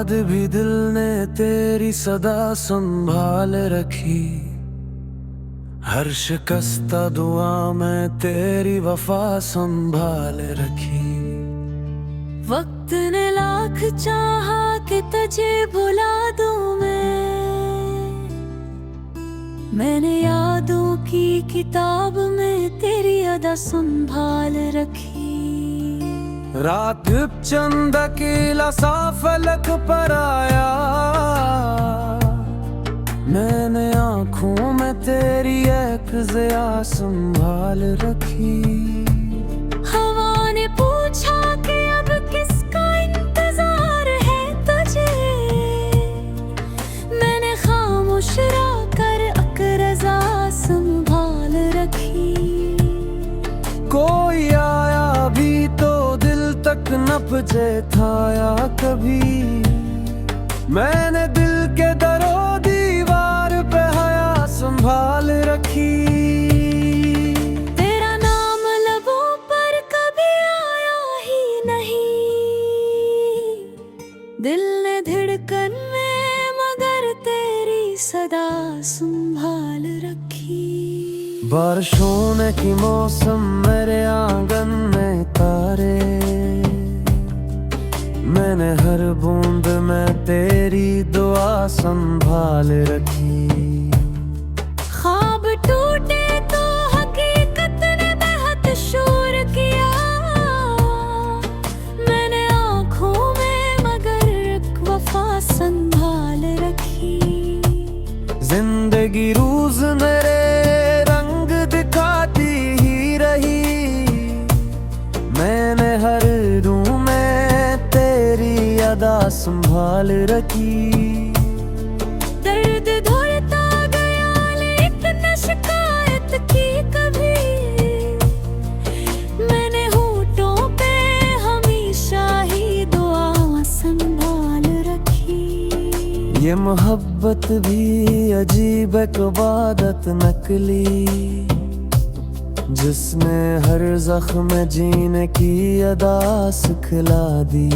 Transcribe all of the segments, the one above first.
बाद भी दिल ने तेरी सदा संभाल रखी। हर शिकस्ता दुआ में तेरी वफा संभाल रखी। वक्त ने लाख चाहा कि तुझे भुला दूं मैंने यादों की किताब में तेरी अदा संभाल रखी। रात चंद अकेला सा फलक पर आया, मैंने आँखों में तेरी एक ज़िया संभाल रखी। हवा ने पूछा कि अब किसका इंतजार है तुझे, मैंने खामोश रहकर अकरज़ा संभाल रखी। कोई आया भी तो दिल तक न पहुंचे था या कभी, मैंने दिल के दरो दीवार पे हया संभाल रखी। तेरा नाम लबों पर कभी आया ही नहीं, दिल ने धड़कन में मगर तेरी सदा संभाल रखी। बारिशों ने की मौसम मेरे आंगन में तारे, मैंने हर बूंद में तेरी दुआ संभाल रखी। ख्वाब टूटे तो हकीकत ने बेहद शोर किया, मैंने आँखों में मगर एक वफा संभाल रखी। जिंदगी रोज मेरे रंग दिखाती ही रही, मैंने हर रूह में तेरी अदा संभाल रखी। दर्द धुलता गया लेकिन शिकायत की कभी, मैंने होठों पे हमेशा ही दुआ संभाल रखी। ये मोहब्बत भी अजीब एक इबादत नकली, जिसने हर जख्म में जीने की अदा सिखला दी।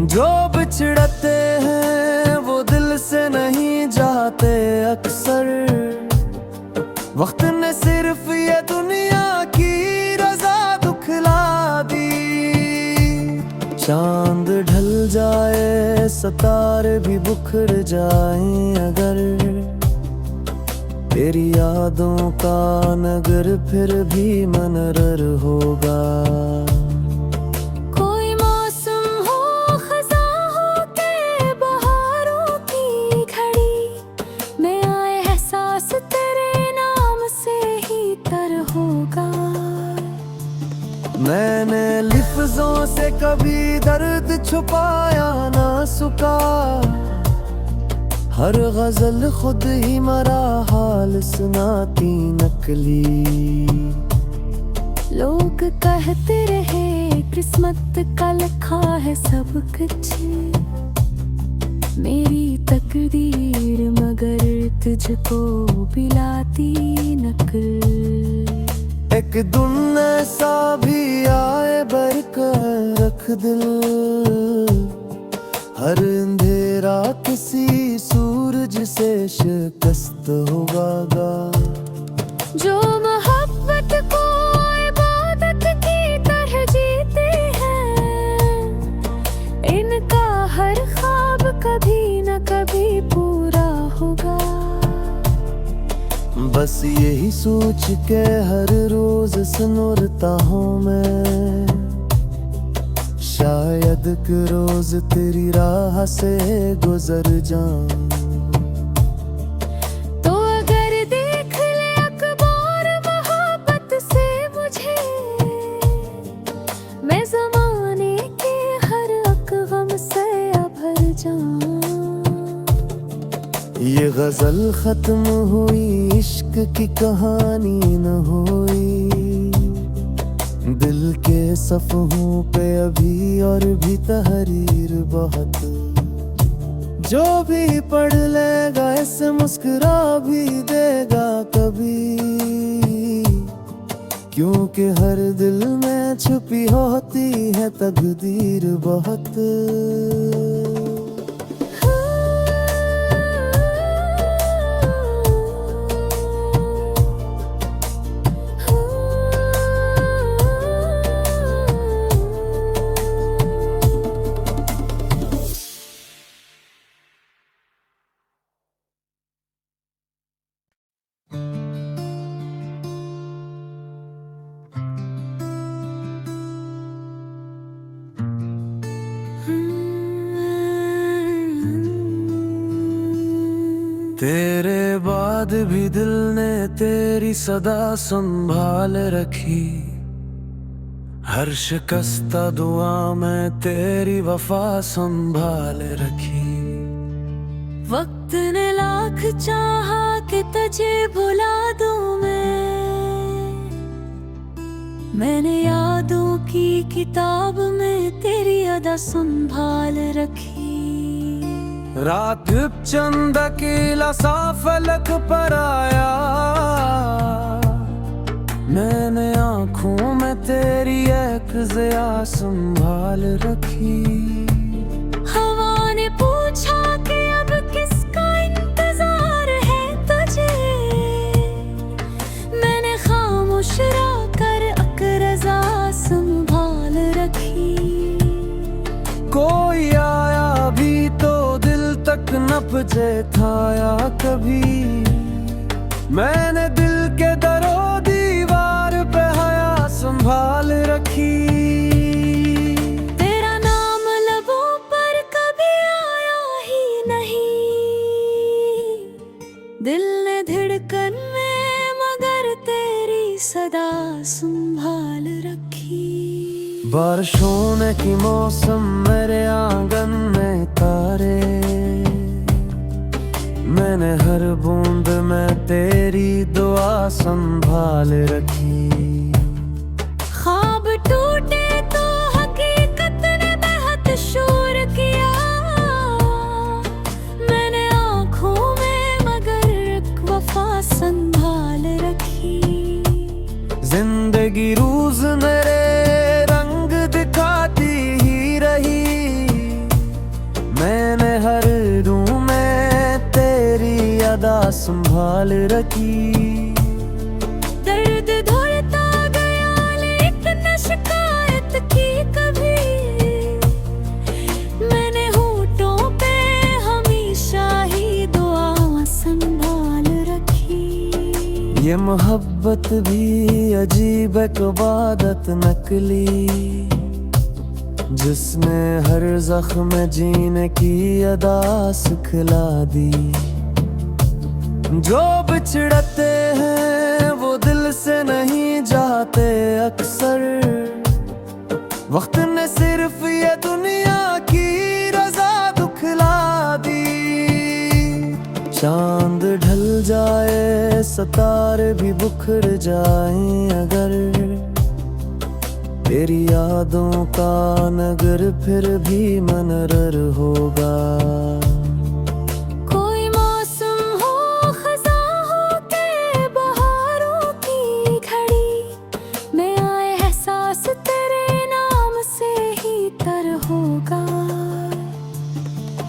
जो बिछड़ते हैं वो दिल से नहीं जाते अक्सर, वक्त ने सिर्फ ये दुनिया की रजा दुखला दी। चांद ढल जाए सितारे भी बुखर जाएं अगर, तेरी यादों का नगर फिर भी मनरर होगा। कोई मौसम हो खज़ा हो के बहारों की घड़ी, मैं आए एहसास तेरे नाम से ही तर होगा। मैंने लिफ्ज़ों से कभी दर्द छुपाया ना सुका, हर गजल खुद ही मरा हाल सुनाती नकली। लोग कहते रहे किस्मत का लिखा है सब कुछ, मेरी तकदीर मगर तुझको पिलाती नकल। एक दिन ऐसा भी आए बरकर रख दिल, हर अंधेरा किसी सूरज से शिकस्त होगा। जो मोहब्बत को इबादत की तरह जीते हैं, इनका हर ख्वाब कभी न कभी पूरा होगा। बस यही सोच के हर रोज सुनता हूँ मैं, शायद कि रोज तेरी राह से गुजर जाऊं। तो अगर देख ले अखबार मोहब्बत से मुझे, मैं ज़माने के हर गम से भर जाऊं। ये गजल खत्म हुई, इश्क की कहानी न हुई, दिल के सफ़हों पे अभी और भी तहरीर बहुत। जो भी पढ़ लेगा इसे मुस्कुरा भी देगा कभी, क्योंकि हर दिल में छुपी होती है तकदीर बहुत। तेरे बाद भी दिल ने तेरी सदा संभाल रखी, हर शिकस्ता दुआ में तेरी वफा संभाल रखी। वक्त ने लाख चाहा कि तुझे भुला दूं मैंने यादों की किताब में तेरी अदा संभाल रखी। रात चंद अकेला सा फलक पर आया, मैंने आँखों में तेरी एक ज़िया संभाल रखी। हवा ने पूछा कि अब किसका इंतजार है तुझे, मैंने खामोश रहकर अकरज़ा संभाल रखी। कोई आया भी तो दिल तक न पहुंचे था या कभी, मैंने दिल के दरो दीवार पे हया संभाल रखी। तेरा नाम लबों पर कभी आया ही नहीं, दिल ने धड़कन में मगर तेरी सदा संभाल रखी। बारिशों ने की मौसम मेरे आंगन में तारे, मैंने हर बूंद में तेरी दुआ संभाल रखी। ख्वाब टूटे तो हकीकत ने बेहद शोर किया, मैंने आँखों में मगर एक वफा संभाल रखी। जिंदगी रोज मेरे रंग दिखाती ही रही, मैंने हर रूह में तेरी अदा संभाल रखी। दर्द धुलता गया लेकिन शिकायत की कभी, मैंने होठों पे हमेशा ही दुआ संभाल रखी। ये मोहब्बत भी अजीब एक इबादत नकली, जिसने हर जख्म जीने की अदा सिखला दी। जो बिछड़ते हैं वो दिल से नहीं जाते अक्सर, वक्त ने सिर्फ ये दुनिया की रजा दुखला दी। चांद ढल जाए सितारे भी बुखर जाएं अगर, तेरी यादों का नगर फिर भी मनरर होगा। कोई मौसम हो खज़ा हो के बहारों की घड़ी, मैं आए एहसास तेरे नाम से ही तर होगा।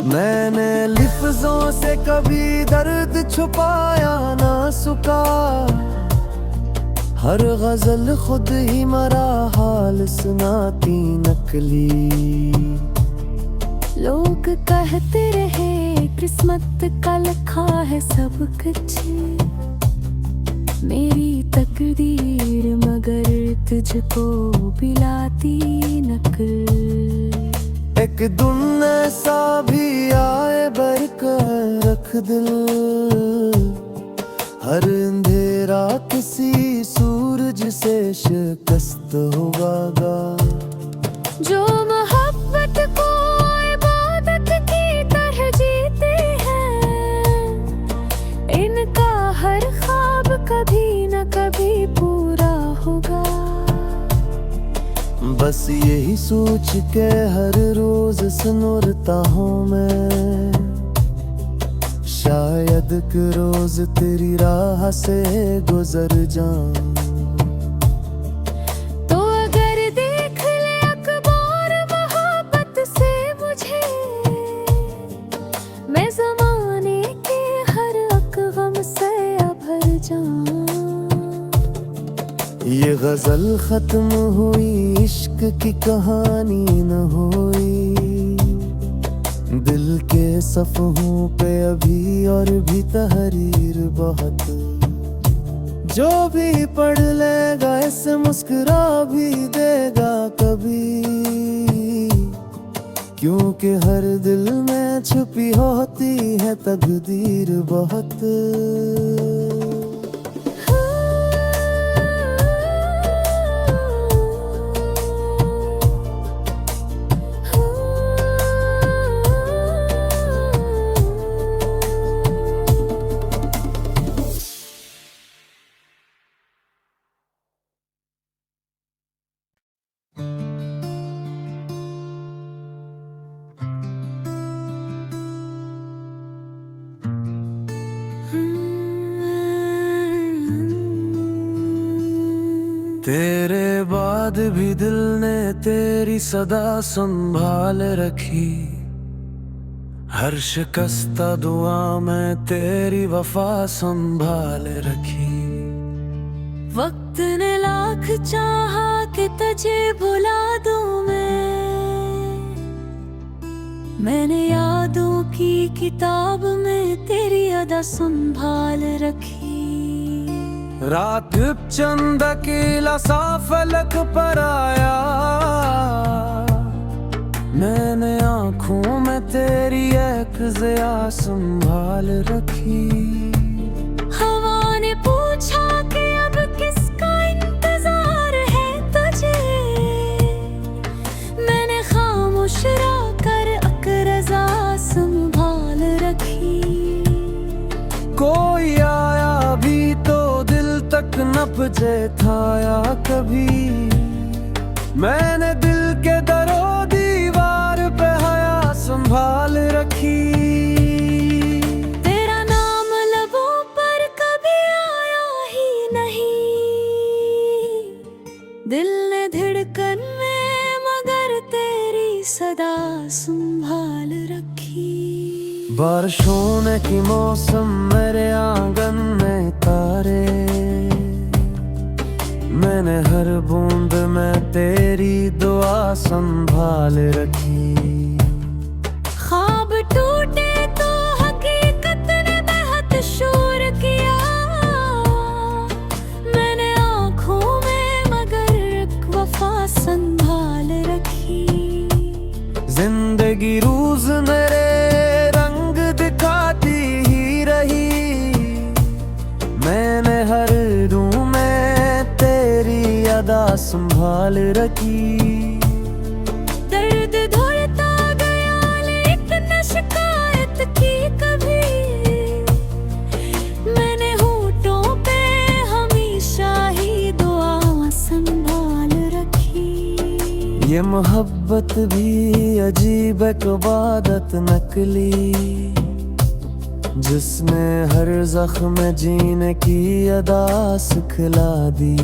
मैंने लिफ्ज़ों से कभी दर्द छुपाया ना सुका, हर गजल खुद ही मरा हाल सुनाती नकली। लोग कहते रहे किस्मत का लिखा है सब कुछ, मेरी तकदीर मगर तुझको पिलाती नकल। एक दिन ऐसा भी आए बरकर रख दिल, हर अंधेरा किसी सूरज से शिकस्त होगा। जो मोहब्बत को इबादत की तरह जीते हैं, इनका हर ख्वाब कभी न कभी पूरा होगा। बस यही सोच के हर रोज सुनता हूँ मैं, शायद कि रोज तेरी राह से गुजर जाऊं। तो अगर देख ले अखबार मोहब्बत से मुझे, मैं ज़माने के हर गम से भर जाऊं। ये गजल खत्म हुई, इश्क की कहानी न हुई, दिल के सफ़हों पे अभी और भी तहरीर बहुत। जो भी पढ़ लेगा इसे मुस्कुरा भी देगा कभी, क्योंकि हर दिल में छुपी होती है तकदीर बहुत। तेरे बाद भी दिल ने तेरी सदा संभाल रखी, हर शिकस्ता दुआ में तेरी वफा संभाल रखी। वक्त ने लाख चाहा कि तुझे भुला दूं मैंने यादों की किताब में तेरी अदा संभाल रखी। रात चंद अकेला सा फलक पर आया, मैंने आँखों में तेरी एक ज़िया संभाल रखी। हवा ने पूछा कि अब किसका इंतजार है तुझे, मैंने खामोश रहकर अकरज़ा संभाल रखी। कोई आया भी तो दिल तक न पहुंचे था या कभी, मैंने दिल के दरो दीवार पे हया संभाल रखी। तेरा नाम लबों पर कभी आया ही नहीं, दिल ने धड़कन में मगर तेरी सदा संभाल रखी। बारिशों ने की मौसम मेरे आंगन में तारे, मैंने हर बूंद में तेरी दुआ संभाल रखी। ख्वाब टूटे तो हकीकत ने बेहद शोर किया, मैंने आँखों में मगर एक वफा संभाल रखी। जिंदगी रोज मेरे रंग दिखाती ही रही, मैंने हर रूह में तेरी अदा संभाल रखी। दर्द धुलता गया लेकिन शिकायत की कभी, मैंने होठों पे हमेशा ही दुआ संभाल रखी। ये मोहब्बत भी अजीब एक इबादत नकली, जिसने हर जख्म जीने की अदा सिखला दी।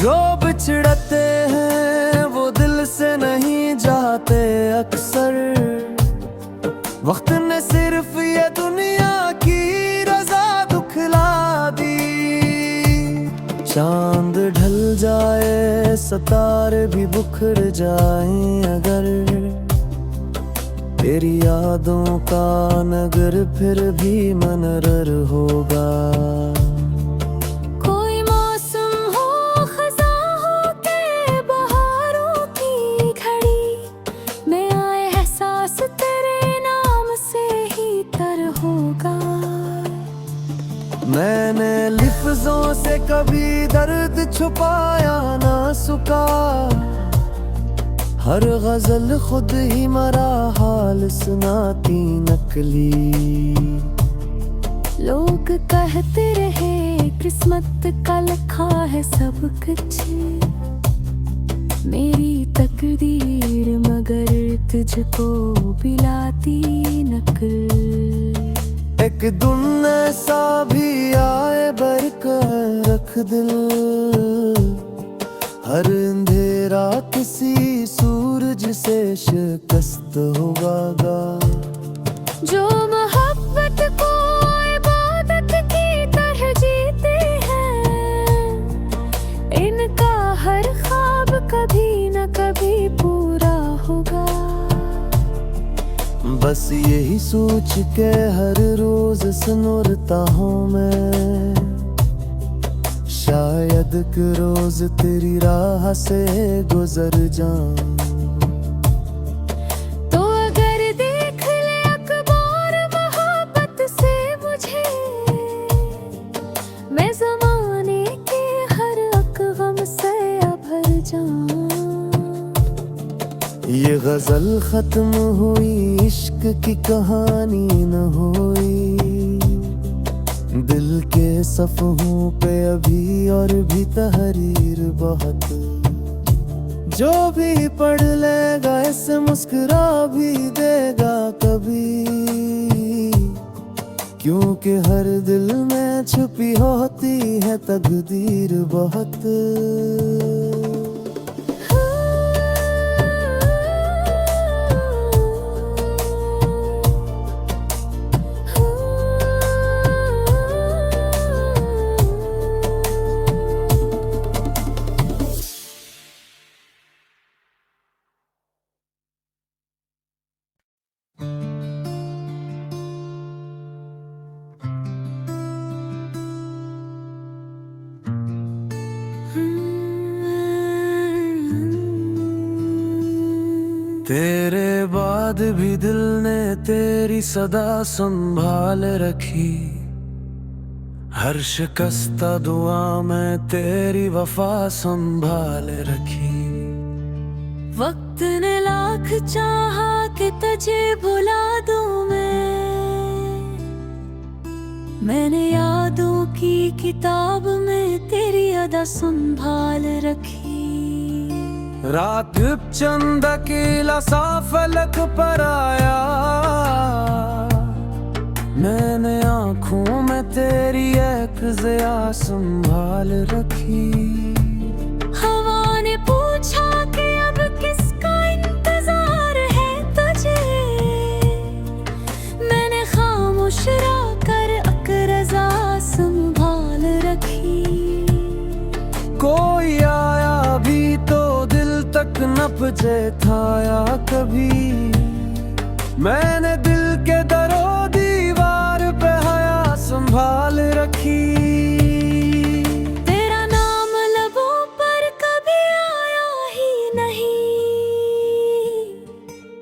जो बिछड़ते हैं वो दिल से नहीं जाते अक्सर, वक्त ने सिर्फ ये दुनिया की रजा दुखला दी। चांद ढल जाए सितारे भी बुखर जाएं अगर, तेरी यादों का नगर फिर भी मनरर होगा। कोई मौसम हो खज़ा हो के बहारों की घड़ी, में आए एहसास तेरे नाम से ही तर होगा। मैंने लिफ्ज़ों से कभी दर्द छुपाया ना सुका, हर गजल खुद ही मरा हाल सुनाती नकली। लोग कहते रहे किस्मत का लिखा है सब कुछ, मेरी तकदीर मगर तुझको पिलाती नकल। एक दिन ऐसा भी आए बरकर रख दिल, हर अंधेरा किसी सूरज से शिकस्त होगा। जो मोहब्बत को इबादत की तरह जीते हैं, इनका हर ख्वाब कभी न कभी पूरा होगा। बस यही सोच के हर रोज सुनता हूँ मैं, शायद कि रोज तेरी राह से गुजर जाऊं। गजल खत्म हुई, इश्क की कहानी न हुई। दिल के सफ़हों पे अभी और भी तहरीर बहुत। जो भी पढ़ लेगा इसे मुस्कुरा भी देगा कभी, क्योंकि हर दिल में छुपी होती है तकदीर बहुत। तेरे बाद भी दिल ने तेरी सदा संभाल रखी, हर शिकस्ता दुआ में तेरी वफा संभाल रखी। वक्त ने लाख चाहा कि तुझे भुला दूं मैंने यादों की किताब में तेरी अदा संभाल रखी। रात चंद अकेला सा फलक पर आया, मैंने आँखों में तेरी एक ज़िया संभाल रखी। हवा ने पूछा कि अब किसका इंतजार है तुझे, मैंने खामोश रहकर अकरज़ा संभाल रखी। कोई आया भी तो दिल तक न पहुंचे था या कभी, मैंने दिल के दरो दीवार पे हया संभाल रखी। तेरा नाम लबों पर कभी आया ही नहीं,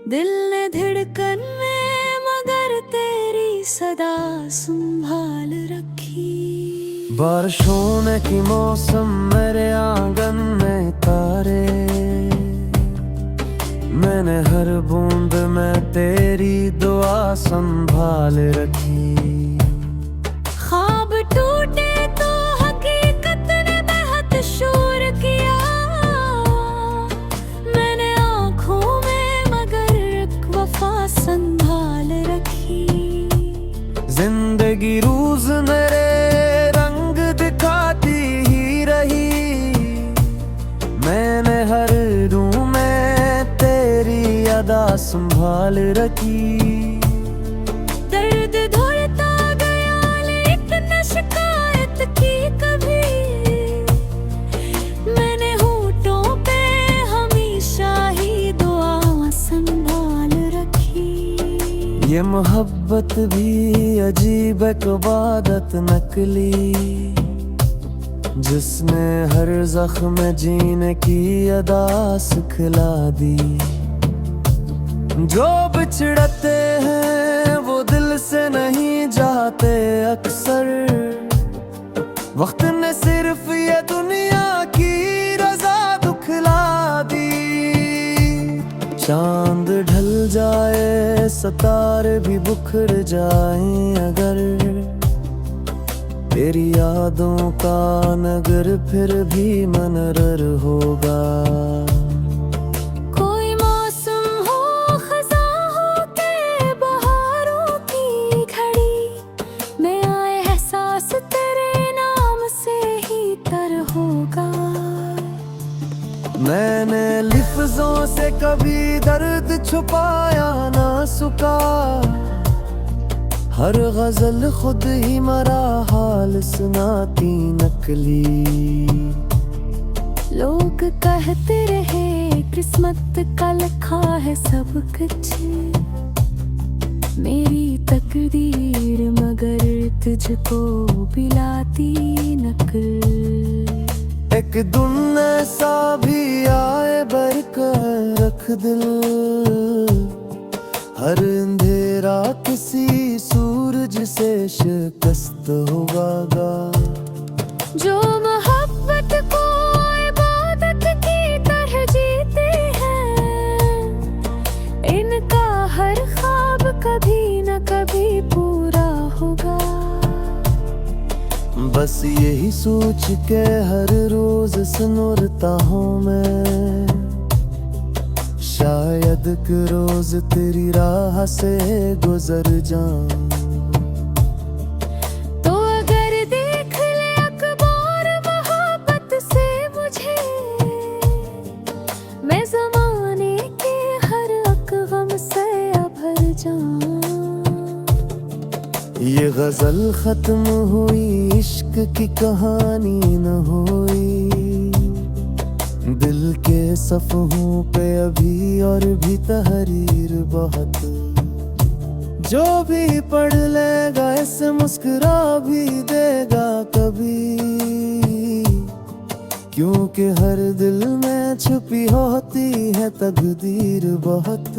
दिल ने धड़कन में मगर तेरी सदा संभाल रखी। बारिश होने की मौसम मेरे आंगन में तारे, मैंने हर बूंद में तेरी दुआ संभाल रखी। ख्वाब टूटे तो हकीकत ने बेहद शोर किया, मैंने आँखों में मगर एक वफा संभाल रखी। जिंदगी रोज मेरे रंग दिखाती ही रही, मैंने हर रूह में तेरी अदा संभाल रखी। दर्द धुलता गया लेकिन शिकायत की कभी, मैंने होठों पे हमेशा ही दुआ संभाल रखी। ये मोहब्बत भी अजीब एक इबादत नकली, जिसने हर जख्म जीने की अदा सिखला दी। जो बिछड़ते हैं वो दिल से नहीं जाते अक्सर, वक्त ने सिर्फ ये दुनिया की रजा दुखला दी। चांद ढल जाए सितारे भी बुखर जाएं अगर, तेरी यादों का नगर फिर भी मनरर होगा। कोई मौसम हो खज़ा हो के बहारों की घड़ी, में आए एहसास तेरे नाम से ही तर होगा। मैंने लिफ्ज़ों से कभी दर्द छुपाया ना सुका, हर गजल खुद ही मरा हाल सुनाती नकली। लोग कहते रहे किस्मत का लिखा है सब कुछ, मेरी तकदीर मगर तुझको पिलाती नकल। एक दिन ऐसा भी आए बरकर रख दिल, हर अंधेरा किसी सूरज से शिकस्त होगा। जो मोहब्बत को इबादत की तरह जीते हैं, बस यही सोच के हर रोज सुनता हूँ मैं, शायद कि रोज तेरी राह से गुजर जाऊं। तो अगर देख ले अखबार मोहब्बत से मुझे, मैं ज़माने के हर एक गम से भर जाऊं। ये गजल खत्म हुई, इश्क की कहानी न हुई, दिल के सफ़हों पे अभी और भी तहरीर बहुत। जो भी पढ़ लेगा इसे मुस्कुरा भी देगा कभी, क्योंकि हर दिल में छुपी होती है तकदीर बहुत।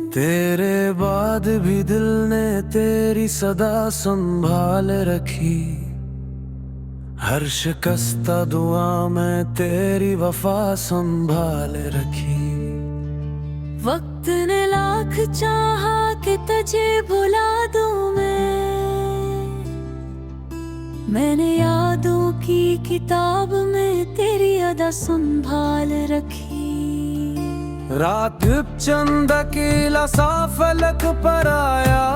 तेरे बाद भी दिल ने तेरी सदा संभाल रखी, हर शिकस्ता दुआ में तेरी वफा संभाल रखी। वक्त ने लाख चाहा कि तुझे भुला दूं मैंने यादों की किताब में तेरी अदा संभाल रखी। रात चंद अकेला सा फलक पर आया,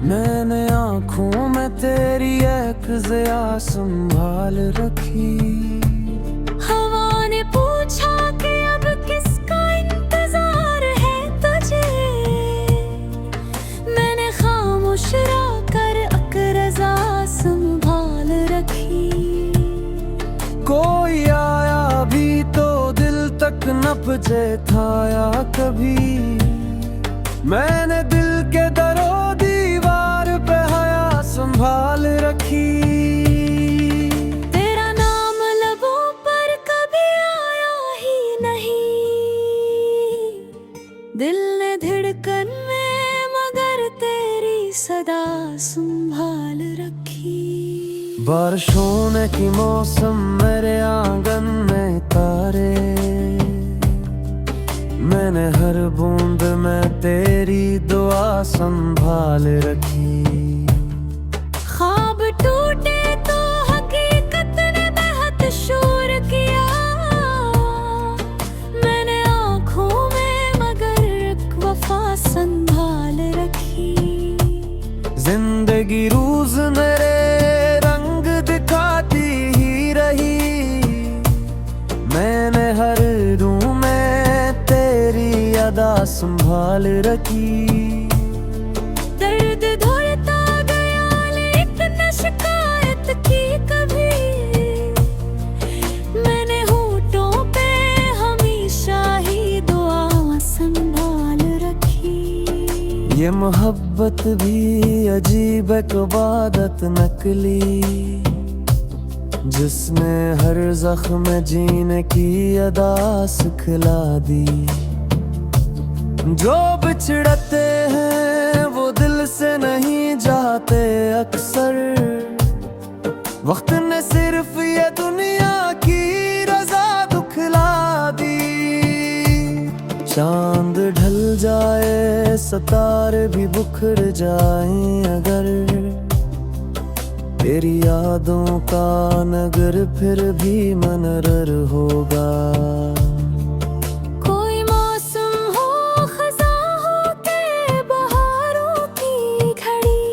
मैंने आँखों में तेरी एक ज़िया संभाल रखी। हवा ने पूछा कि अब किसका इंतजार है तुझे, मैंने खामोश रहकर अकरज़ा संभाल रखी। कोई आया भी तो दिल तक न पहुंचे था या कभी, मैंने दिल के दरो दीवार पे हया संभाल रखी। तेरा नाम लबों पर कभी आया ही नहीं, दिल ने धड़कन में मगर तेरी सदा संभाल रखी। बारिश होने की मौसम मेरे आंगन में तारे, मैंने हर बूंद में तेरी दुआ संभाल रखी। ख्वाब टूटे तो हकीकत ने बेहद शोर किया, मैंने आँखों में मगर एक वफा संभाल रखी। जिंदगी रोज मेरे रंग दिखाती ही रही, मैंने हर रूह में तेरी अदा संभाल रखी। दर्द धुलता गया लेकिन शिकायत की कभी, मैंने होठों पे हमेशा ही दुआ संभाल रखी। ये मोहब्बत भी अजीब एक इबादत नकली, जिसने हर जख्म जीने की अदा सिखला दी। जो बिछड़ते हैं वो दिल से नहीं जाते अक्सर, वक्त ने सिर्फ ये दुनिया की रजा दुखला दी। चांद ढल जाए सितारे भी बुखर जाएं अगर, तेरी यादों का नगर फिर भी मनरर होगा। कोई मौसम हो खज़ा हो के बहारों की घड़ी,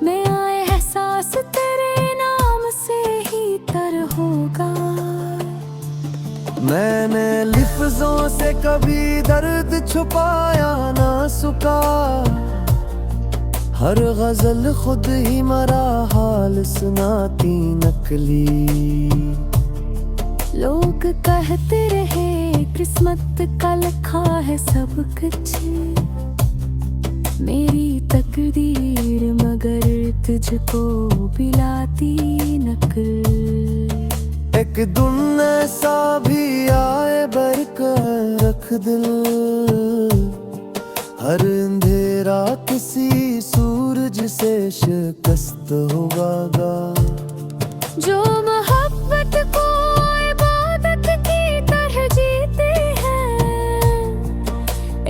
मैं आए एहसास तेरे नाम से ही तर होगा। मैंने लिफ्ज़ों से कभी दर्द छुपाया ना सुका, हर गजल खुद ही मरा हाल सुनाती नकली। लोग कहते रहे किस्मत का लिखा है सब कुछ, मेरी तकदीर मगर तुझको पिलाती नकल। एक दिन ऐसा भी आए बरकर रख दिल, हर अंधेरा किसी सूरज से शिकस्त होगा। जो मोहब्बत को इबादत की तरह जीते हैं,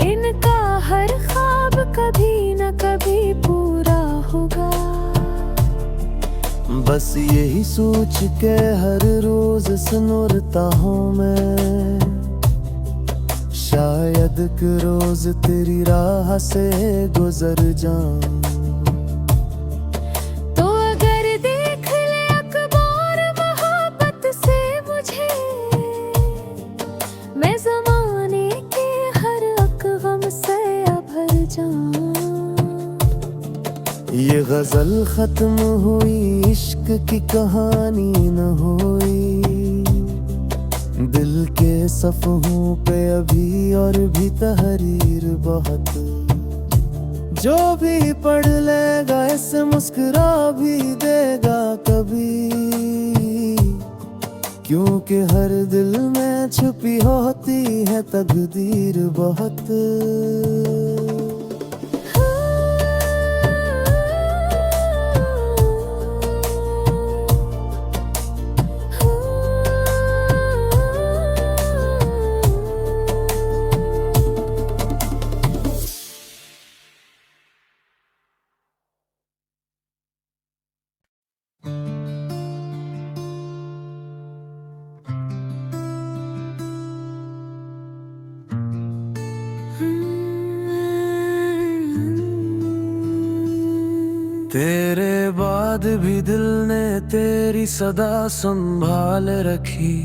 इनका हर ख्वाब कभी न कभी पूरा होगा। बस यही सोच के हर रोज सुनता हूँ मैं, शायद कि रोज तेरी राह से गुजर जाऊं। तो अगर देख ले अखबार मोहब्बत से मुझे, मैं ज़माने के हर गम से भर जाऊं। ये गजल खत्म हुई, इश्क की कहानी न हुई, दिल के सफ़हों पे अभी और भी तहरीर बहुत। जो भी पढ़ लेगा इसे मुस्कुरा भी देगा कभी, क्योंकि हर दिल में छुपी होती है तकदीर बहुत। तेरे बाद भी दिल ने तेरी सदा संभाल रखी,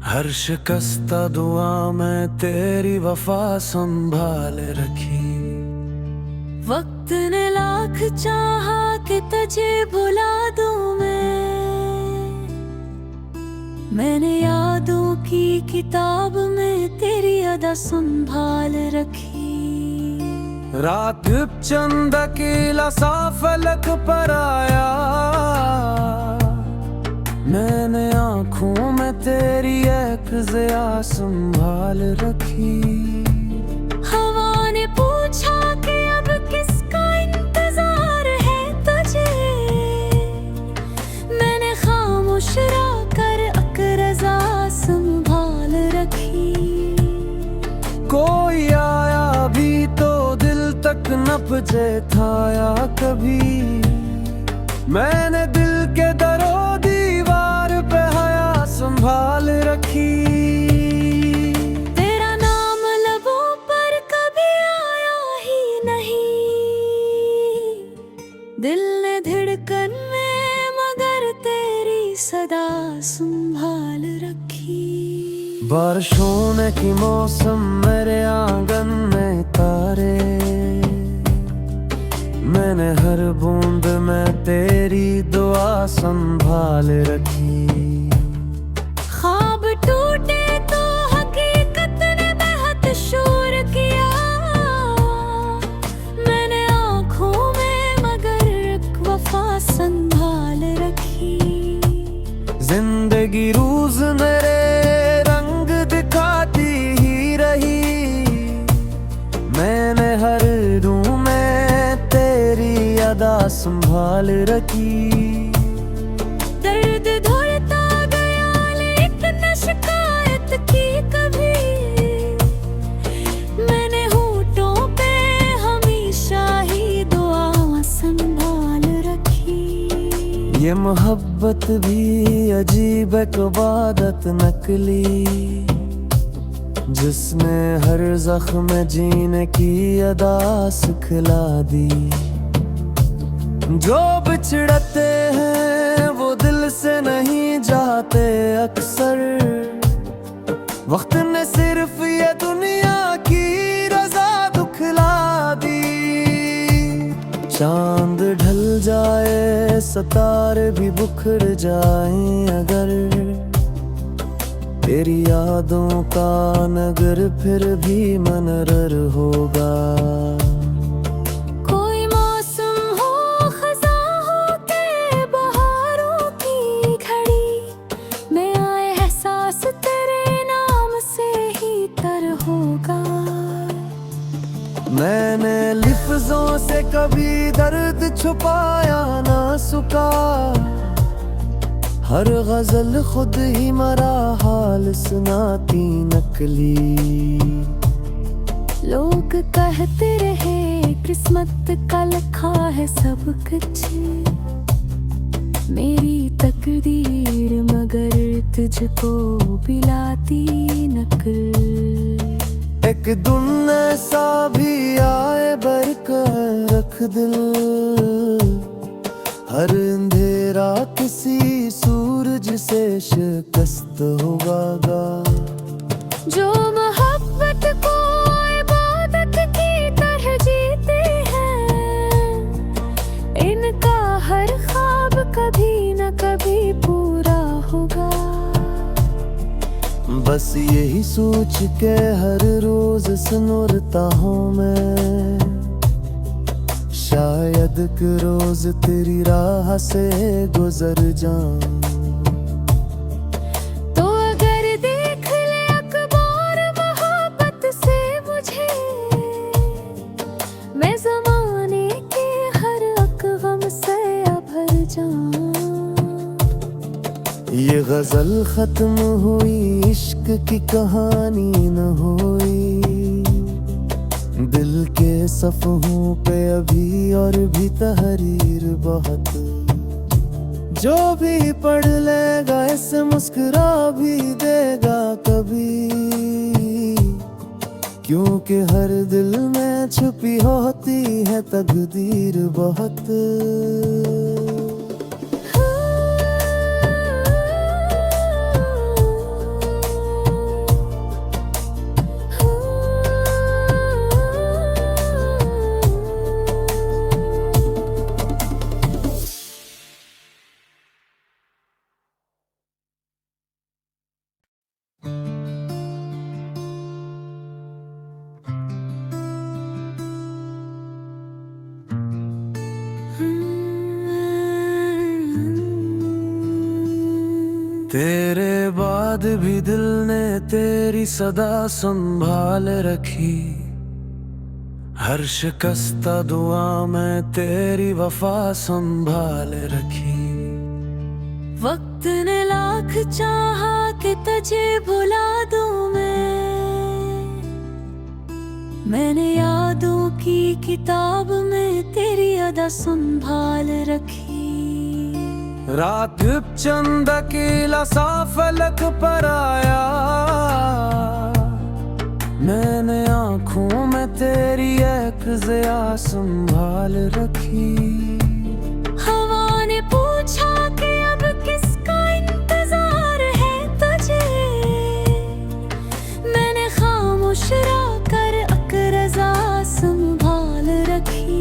हर शिकस्ता दुआ में तेरी वफा संभाल रखी। वक्त ने लाख चाहा कि तुझे भुला दूं मैंने यादों की किताब में तेरी अदा संभाल रखी। रात चंद अकेला सा फलक पर आया, मैंने आँखों में तेरी एक ज़िया संभाल रखी। हवा ने पूछा कि अब किसका इंतजार है तुझे, मैंने खामोश रहकर अकरज़ा संभाल रखी। कोई आया भी तो दिल तक न पहुंचे था या कभी, मैंने दिल के दरो दीवार पे हया संभाल रखी। तेरा नाम लबों पर कभी आया ही नहीं, दिल ने धड़कन में मगर तेरी सदा संभाल रखी। बारिश होने की मौसम मेरे आंगन में तारे, मैंने हर बूंद में तेरी दुआ संभाल रखी। ख्वाब टूटे तो हकीकत ने बेहद शोर किया, मैंने आँखों में मगर एक वफा संभाल रखी। जिंदगी रोज मेरे रंग दिखाती ही रही, मैंने हर रूह में तेरी अदा संभाल रखी। दर्द धुलता गया लेकिन शिकायत की कभी, मैंने होठों पे हमेशा ही दुआ संभाल रखी। ये मोहब्बत भी अजीब एक इबादत नकली, जिसने हर जख्म जीने की अदा सिखला दी। जो बिछड़ते हैं वो दिल से नहीं जाते अक्सर, वक्त ने सिर्फ ये दुनिया की रजा दुखला दी। चांद ढल जाए सितारे भी बुखर जाएं अगर, तेरी यादों का नगर फिर भी मनरर होगा। कभी दर्द छुपाया ना सुका। हर गजल खुद ही मरा हाल सुनाती नकली। लोग कहते रहे किस्मत का लिखा है सब कुछ, मेरी तकदीर मगर तुझको पिलाती नकल। एक दिन ऐसा भी आए बरकर रख दिल, हर अंधेरा किसी सूरज से शिकस्त होगा। जो मोहब्बत को इबादत की तरह जीते हैं, इनका हर ख्वाब कभी न कभी पूरा होगा। बस यही सोच के हर रोज सुनता हूँ मैं, शायद कि रोज तेरी राह से गुजर जाऊं। तो अगर देख ले अखबार मोहब्बत से मुझे, मैं ज़माने के हर गम से भर जाऊं। ये गजल खत्म हुई, इश्क की कहानी न हुई। दिल के सफ़हों पे अभी और भी तहरीर बहुत। जो भी पढ़ लेगा इसे मुस्कुरा भी देगा कभी, क्योंकि हर दिल में छुपी होती है तकदीर बहुत। तेरे बाद भी दिल ने तेरी सदा संभाल रखी, हर शिकस्ता दुआ में तेरी वफा संभाल रखी। वक्त ने लाख चाहा कि तुझे भुला दूं मैंने यादों की किताब में तेरी अदा संभाल रखी। रात चंद अकेला सा फलक पर आया, मैंने आँखों में तेरी एक ज़िया संभाल रखी। हवा ने पूछा कि अब किसका इंतजार है तुझे, मैंने खामोश रहकर अकरज़ा संभाल रखी।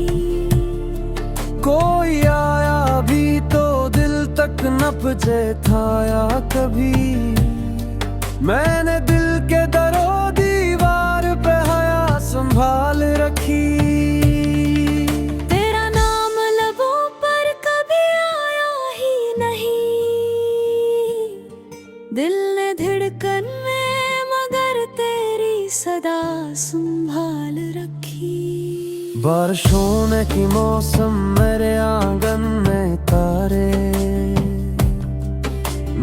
कोई आया भी तो दिल तक न पहुंचे था या कभी, मैंने दिल के दरो दीवार पे हया संभाल रखी। तेरा नाम लबों पर कभी आया ही नहीं, दिल ने धड़कन में मगर तेरी सदा संभाल रखी। बारिश होने की मौसम मेरे आंगन में तारे,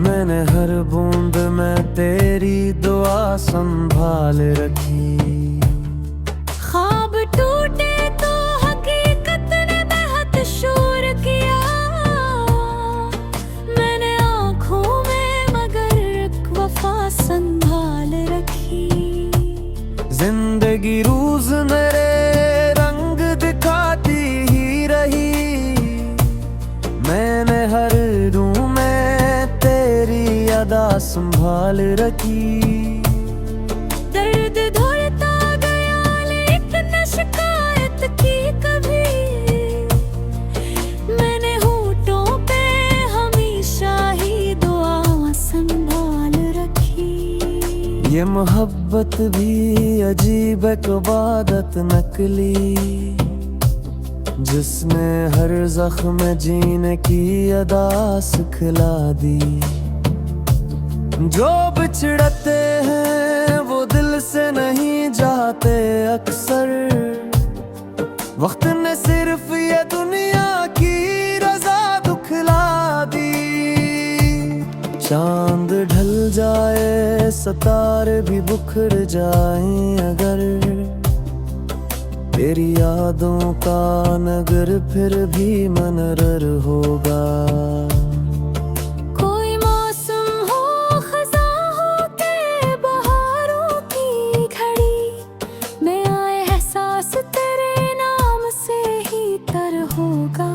मैंने हर बूंद में तेरी दुआ संभाल रखी। ख्वाब टूटे तो हकीकत ने बेहद शोर किया, मैंने आँखों में मगर एक वफा संभाल रखी। जिंदगी रोज मेरे रंग दिखाती ही रही, मैंने हर रूह में तेरी अदा संभाल रखी। दर्द धुलता गया लेकिन शिकायत की कभी, मैंने होठों पे हमेशा ही दुआ संभाल रखी। ये मोहब्बत भी अजीब एक इबादत नकली, जिसने हर जख्म जीने की अदा सिखला दी। जो बिछड़ते हैं वो दिल से नहीं जाते अक्सर, वक्त ने सिर्फ सितारे भी बिखर जाएं अगर तेरी यादों का नगर फिर भी मनरर होगा। कोई मौसम हो खज़ा हो के बहारों की घड़ी में आए एहसास तेरे नाम से ही तर होगा।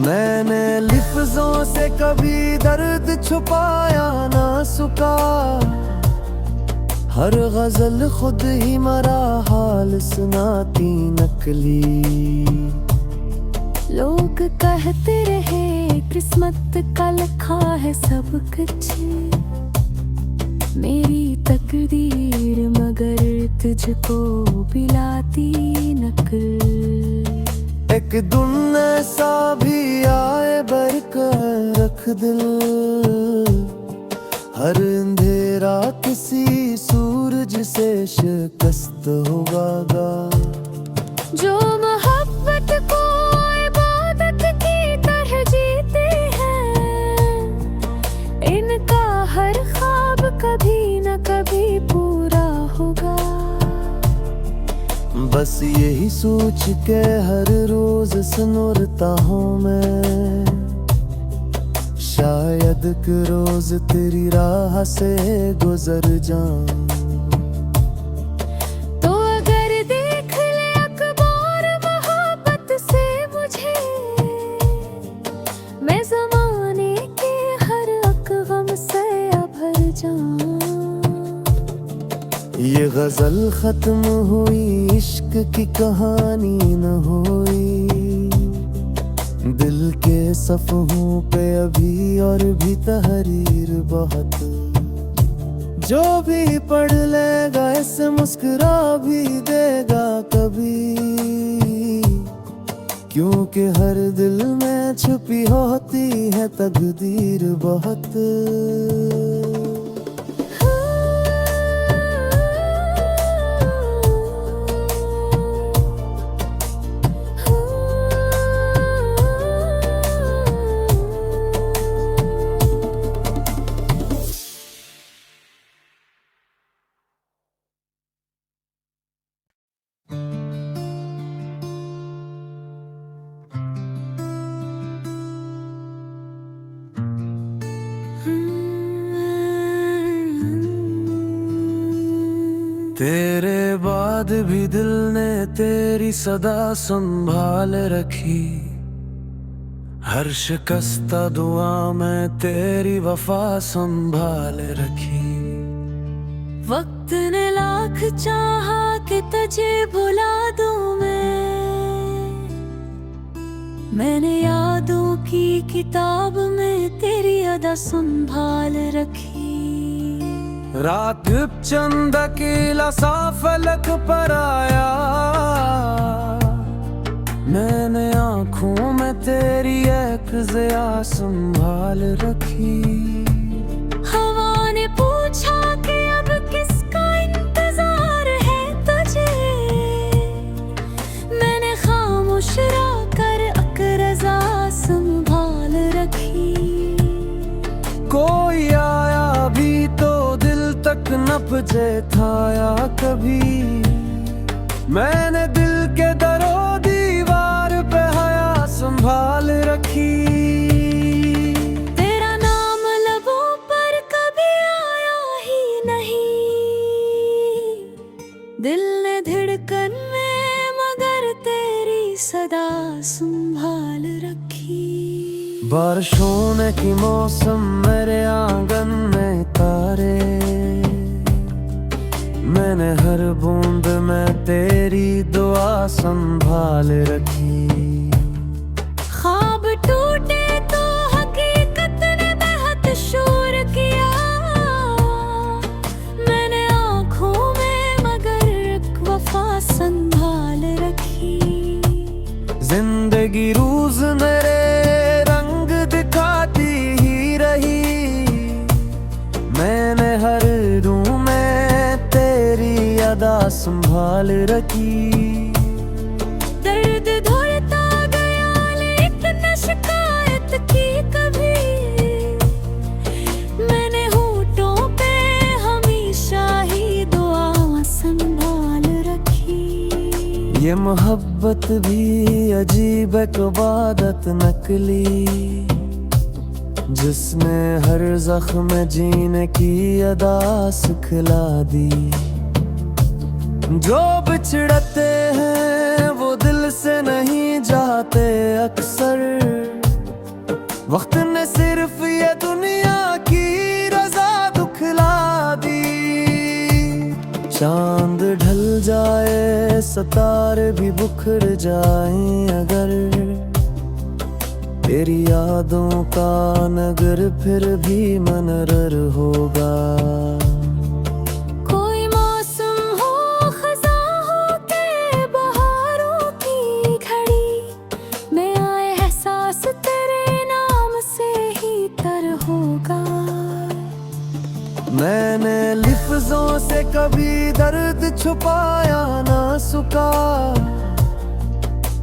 मैंने लिफ्ज़ों से कभी दर्द छुपाया ना सुका, हर गजल खुद ही मरा हाल सुनाती नकली। लोग कहते रहे किस्मत का लिखा है सब कुछ, मेरी तकदीर मगर तुझको पिलाती नकल। एक दिन ऐसा भी आए बरकर रख दिल, हर अंधेरा किसी सूरज से शिकस्त होगा। जो मोहब्बत को इबादत की तरह जीते हैं, इनका हर ख्वाब कभी न कभी पूरा होगा। बस यही सोच के हर रोज सुनता हूँ मैं, शायद कि रोज तेरी राह से गुजर जाऊं। तो अगर देख ले अखबार मोहब्बत से मुझे, मैं ज़माने के हर गम से भर जाऊं। ये गजल खत्म हुई, इश्क की कहानी न हुई, दिल के सफ़हों पे अभी और भी तहरीर बहुत। जो भी पढ़ लेगा इसे मुस्कुरा भी देगा कभी, क्योंकि हर दिल में छुपी होती है तकदीर बहुत। तेरे बाद भी दिल ने तेरी सदा संभाल रखी, हर शिकस्ता दुआ में तेरी वफा संभाल रखी। वक्त ने लाख चाहा कि तुझे भुला दूं मैंने यादों की किताब में तेरी अदा संभाल रखी। रात चंद अकेला सा फलक पर आया, मैंने आँखों में तेरी एक ज़िया संभाल रखी। हवा ने पूछा कि अब किसका इंतजार है तुझे, मैंने खामोश कर अकरज़ा संभाल रखी। कोई आया भी तो दिल तक न पहुंचे था या कभी, मैंने दिल के दरो दीवार पे हया संभाल रखी। तेरा नाम लबों पर कभी आया ही नहीं, दिल ने धड़कन में मगर तेरी सदा संभाल रखी। बारिश होने की मौसम मेरे आंगन में तारे, मैंने हर बूंद में तेरी दुआ संभाल रखी। ख्वाब टूटे तो हकीकत ने बेहद शोर किया, मैंने आँखों में मगर एक वफा संभाल रखी। जिंदगी रोज मेरे रंग दिखाती ही रही, मैंने हर रूह में तेरी अदा संभाल रखी। दर्द धोता गया लेकिन शिकायत की कभी, मैंने होठ ये मोहब्बत भी अजीब एक इबादत नकली, जिसने हर जख्म जीने की अदा सिखला दी। जो बिछड़ते हैं वो दिल से नहीं जाते अक्सर, वक्त ने सिर्फ ये दुनिया की रजा दुखला दी। चांद ढल जाए सितारे भी बुखर जाएं अगर, तेरी यादों का नगर फिर भी मनरर होगा। कोई मौसम हो खज़ा हो के बहारों की घड़ी, में आए एहसास तेरे नाम से ही तर होगा। मैंने लिफ्ज़ों से कभी दर्द छुपाया ना सुका,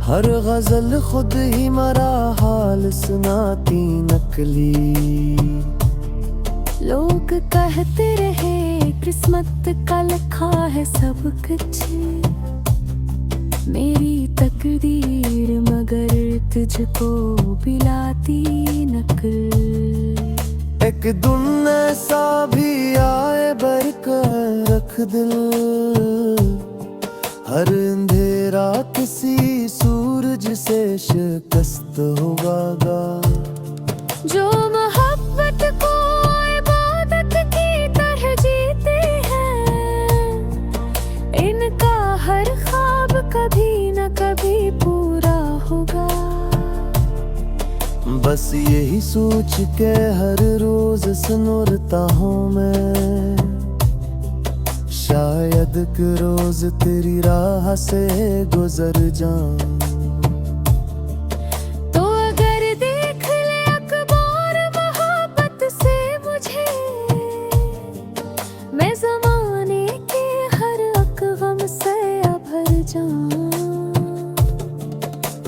हर गजल खुद ही मरा हाल सुनाती नकली। लोग कहते रहे किस्मत का लिखा है सब कुछ, मेरी तकदीर मगर तुझको पिलाती नकल। एक दिन ऐसा भी आए बरकर रख दिल, हर अंधेरा किसी सूरज से शिकस्त होगा। जो मोहब्बत को इबादत की तरह जीते हैं, इनका हर ख्वाब कभी न कभी पूरा होगा। बस यही सोच के हर रोज सुनता हूँ मैं, शायद कि रोज तेरी राह से गुजर जाऊं। तो अगर देख ले अखबार मोहब्बत से मुझे, मैं ज़माने के हर गम से भर जाऊं।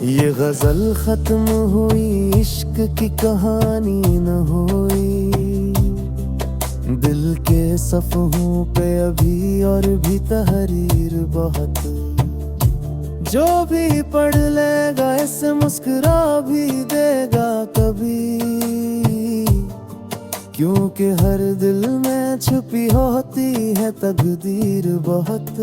ये गजल खत्म हुई, इश्क की कहानी न हुई, दिल के सफ़हों पे अभी और भी तहरीर बहुत। जो भी पढ़ लेगा इसे मुस्कुरा भी देगा कभी, क्योंकि हर दिल में छुपी होती है तकदीर बहुत।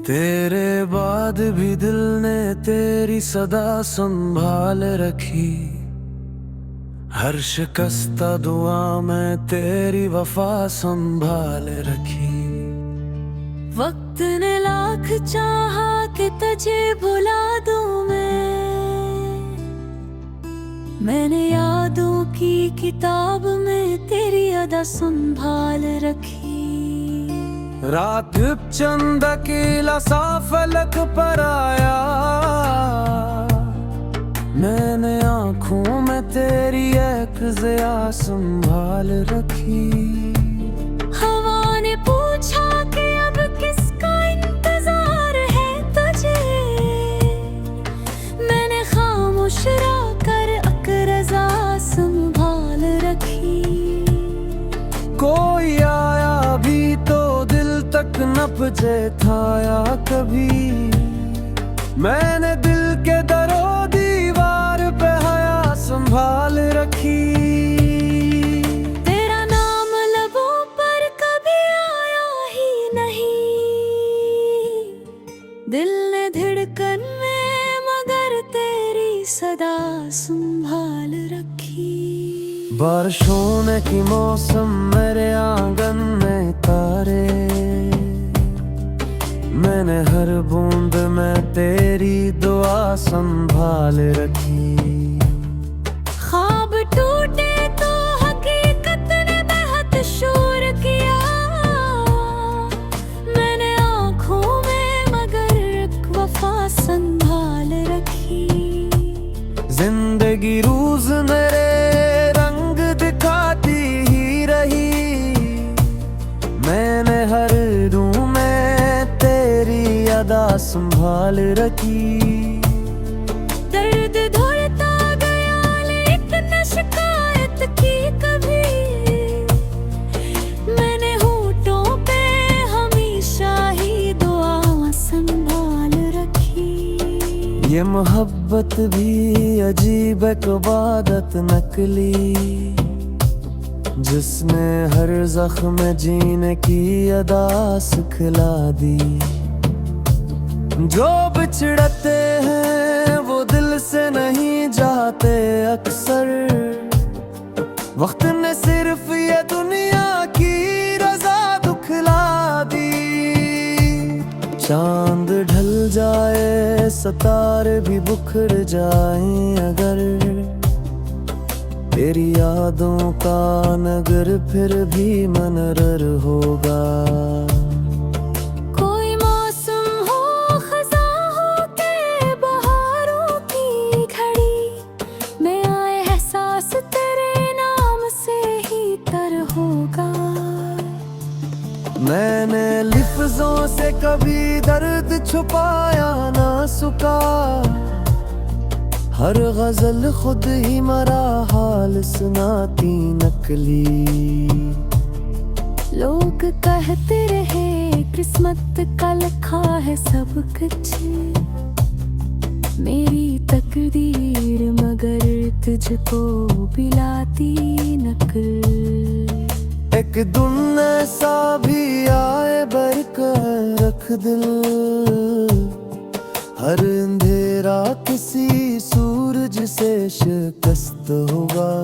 तेरे बाद भी दिल ने तेरी सदा संभाल रखी, हर शिकस्ता दुआ में तेरी वफा संभाल रखी। वक्त ने लाख चाहा कि तुझे भुला दूं मैंने यादों की किताब में तेरी अदा संभाल रखी। रात चंद अकेला सा फलक पर आया, मैंने आँखों में तेरी एक ज़िया संभाल रखी। हवा ने पूछा कि अब किसका इंतजार है तुझे, मैंने खामोश रहकर अकरज़ा संभाल रखी। कोई आया भी तो दिल तक न पहुंचे था या कभी, मैंने दिल के दरो दीवार पे हया संभाल रखी। तेरा नाम लबों पर कभी आया ही नहीं, दिल ने धड़कन में मगर तेरी सदा संभाल रखी। बारिश होने की मौसम मेरे आंगन में तारे, मैंने हर बूंद में तेरी दुआ संभाल रखी। ख्वाब टूटे तो हकीकत ने बेहद शोर किया, संभाल रखी। दर्द धुलता गया लेकिन न शिकायत की कभी, मैंने होठों पे हमेशा ही दुआ संभाल रखी। ये मोहब्बत भी अजीब एक इबादत नकली, जिसने हर जख्म जीने की अदा सिखला दी। जो बिछड़ते हैं वो दिल से नहीं जाते अक्सर, वक्त ने सिर्फ ये दुनिया की रजा दुखला दी। चांद ढल जाए सितारे भी बुखर जाएं अगर, तेरी यादों का नगर फिर भी मनरर होगा। कोई मौसम हो खज़ा हो के बहारों की घड़ी, में आए एहसास तेरे नाम से ही तर होगा। मैंने लिफ्ज़ों से कभी दर्द छुपाया ना सुका, हर गजल खुद ही मरा हाल सुनाती नकली। लोग कहते रहे किस्मत का लिखा है सब कुछ, मेरी तकदीर मगर तुझको पिलाती नकल। एक दिन ऐसा भी आए बरकर रख दिल, हर अंधेरा किसी सूरज से शिकस्त होगा।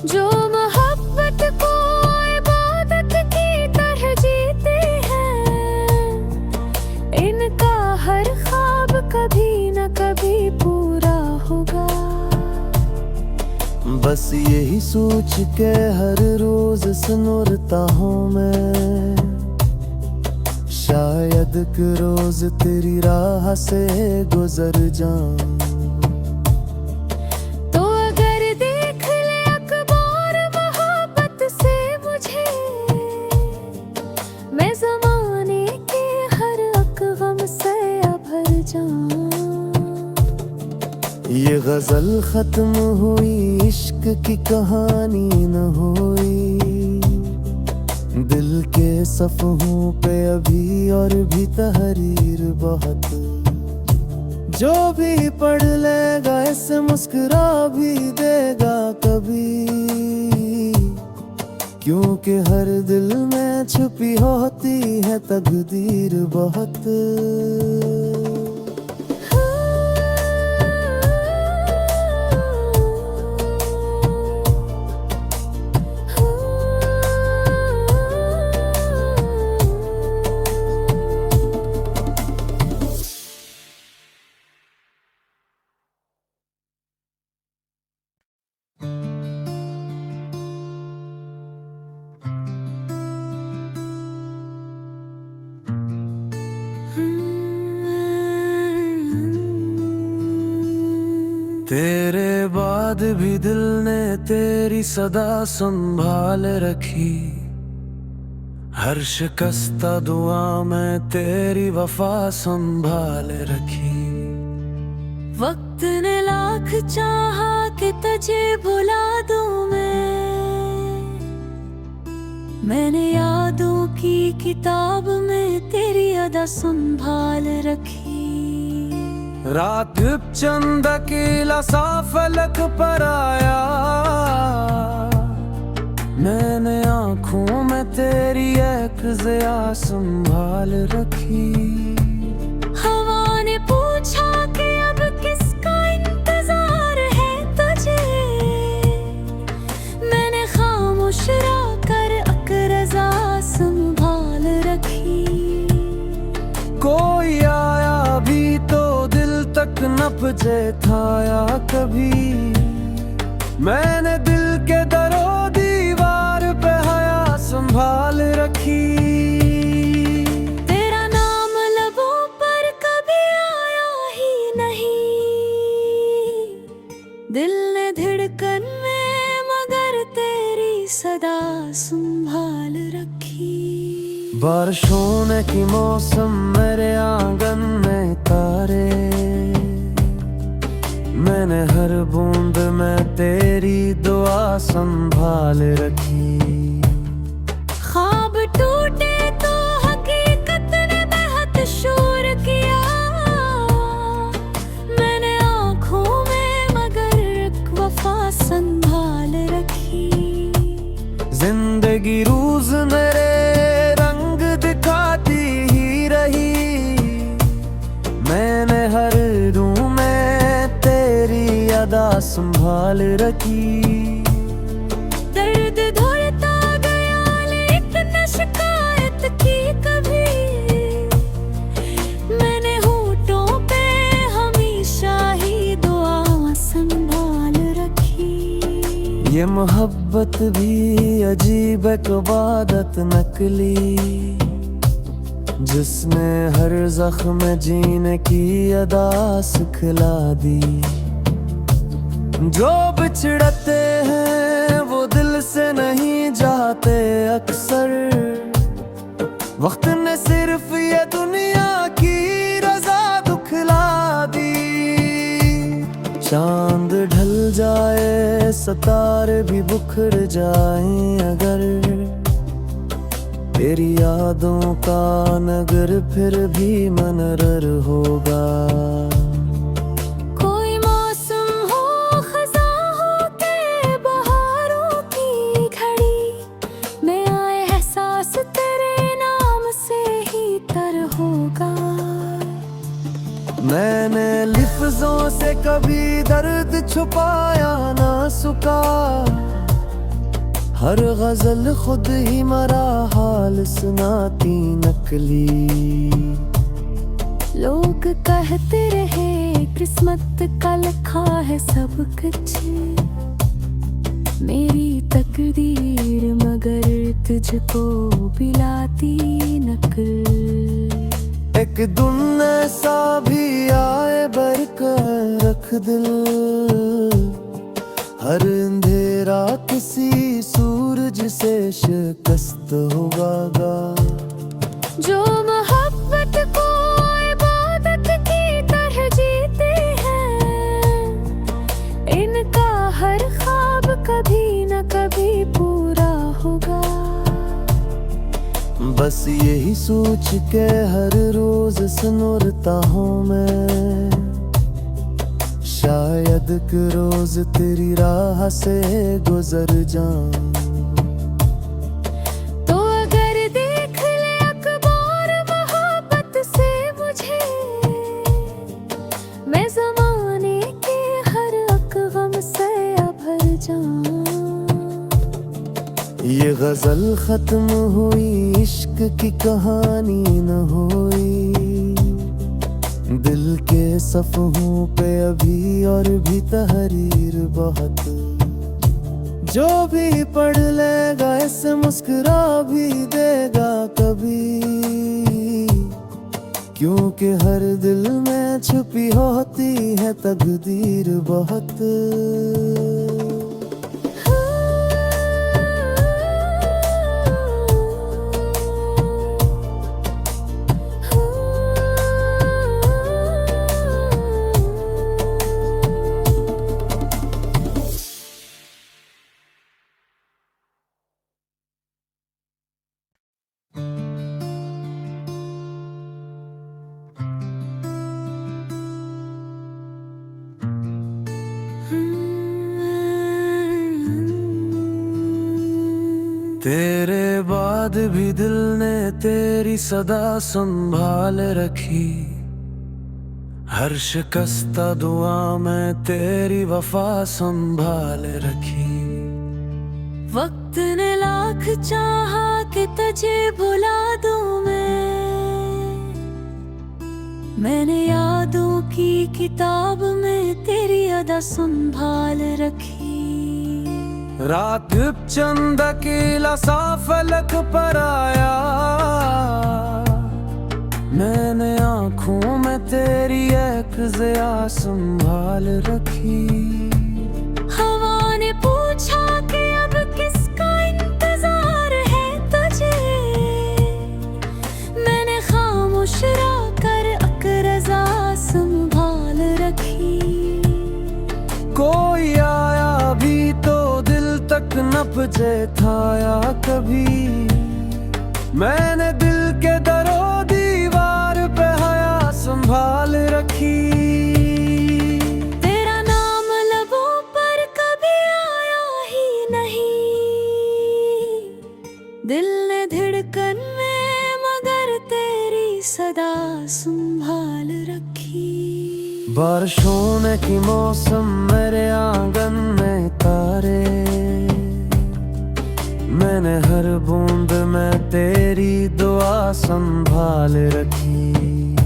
जो मोहब्बत को इबादत की तरह जीते हैं, इनका हर ख्वाब कभी न कभी पूरा होगा। बस यही सोच के हर रोज सुनता हूँ मैं, शायद कि रोज तेरी राह से गुजर जाऊं। तो अगर देख ले अखबार मोहब्बत से मुझे, मैं ज़माने के हर गम से भर जाऊं। ये गजल खत्म हुई, इश्क की कहानी न हुई, दिल के सफ़हों पे अभी और भी तहरीर बहुत। जो भी पढ़ लेगा इसे मुस्कुरा भी देगा कभी, क्योंकि हर दिल में छुपी होती है तकदीर बहुत। तेरे बाद भी दिल ने तेरी सदा संभाल रखी, हर शिकस्ता दुआ में तेरी वफा संभाल रखी। वक्त ने लाख चाहा कि तुझे भुला दूं मैंने यादों की किताब में तेरी अदा संभाल रखी। रात चंद अकेला सा फलक पर आया, मैंने आँखों में तेरी एक ज़िया संभाल रखी। हवा ने पूछा कि अब किसका इंतजार है तुझे, मैंने खामोश रहकर अकरज़ा संभाल रखी। कोई आया भी तो दिल तक न पहुंचे था या कभी, मैंने दिल के दरो दीवार पे हया संभाल रखी। तेरा नाम लबों पर कभी आया ही नहीं, दिल ने धड़कन में मगर तेरी सदा संभाल रखी। बारिशों ने की मौसम मेरे आंगन में तारे, मैंने हर बूंद में तेरी दुआ संभाल रखी। ख्वाब टूटे तो हकीकत ने बेहद शोर किया, मैंने आँखों में मगर वफा संभाल रखी। जिंदगी रोज मेरे रंग दिखाती ही रही, मैंने हर रूह में तेरी अदा संभाल रखी। दर्द धुलता गया लेकिन शिकायत की कभी, मैंने होठों पे हमेशा ही दुआ संभाल रखी। ये मोहब्बत भी अजीब एक इबादत नकली, जिसने हर जख्म जीने की अदा सिखला दी। जो बिछड़ते हैं वो दिल से नहीं जाते अक्सर, वक्त ने सिर्फ ये दुनिया की रजा दुखला दी। चांद ढल जाए सितारे भी बुखर जाएं अगर, तेरी यादों का नगर फिर भी मनरर होगा। कोई मौसम हो खज़ा हो के बहारों की घड़ी, में आए एहसास तेरे नाम से ही तर होगा। मैंने लिफ्ज़ों से कभी दर्द छुपाया ना सुका, हर गजल खुद ही मरा हाल सुनाती नकली। लोग कहते रहे किस्मत का लिखा है सब कुछ, मेरी तकदीर मगर तुझको पिलाती नकल। एक दिन ऐसा भी आए बरकर रख दिल, हर अंधेरा किसी सूरज से शिकस्त होगा। जो मोहब्बत को इबादत की तरह जीते हैं, इनका हर ख्वाब कभी न कभी पूरा होगा। बस यही सोच के हर रोज सुनता हूँ मैं, शायद कि रोज तेरी राह से गुजर जाऊं। तो अगर देख ले अखबार मोहब्बत से मुझे, मैं ज़माने के हर गम से भर जाऊं। ये गजल खत्म हुई, इश्क की कहानी न हुई, दिल के सफ़हों पे अभी और भी तहरीर बहुत। जो भी पढ़ लेगा इसे मुस्कुरा भी देगा कभी, क्योंकि हर दिल में छुपी होती है तकदीर बहुत। तेरे बाद भी दिल ने तेरी सदा संभाल रखी, हर शिकस्ता दुआ में तेरी वफा संभाल रखी। वक्त ने लाख चाहा कि तुझे भुला दूं मैंने यादों की किताब में तेरी अदा संभाल रखी। रात चंद अकेला सा फलक पर आया, मैंने आँखों में तेरी एक ज़िया संभाल रखी। हवा ने पूछा कि अब किसका इंतजार है तुझे, तक न पहुंचे था या कभी, मैंने दिल के दरो दीवार पे हया संभाल रखी। तेरा नाम लबों पर कभी आया ही नहीं, दिल ने धड़कन में मगर तेरी सदा संभाल रखी। बारिश होने की मौसम, मेरे आंगन में तारे, मैंने हर बूंद में तेरी दुआ संभाल रखी।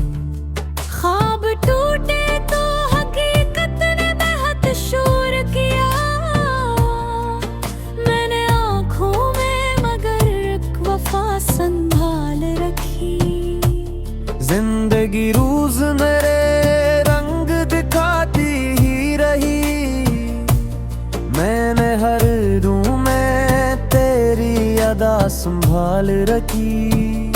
ख्वाब टूटे तो हकीकत ने बेहद शोर किया, मैंने आँखों में मगर एक वफा संभाल रखी। जिंदगी रोज मेरे रंग दिखाती ही रही, मैंने हर रूह में तेरी अदा संभाल रखी।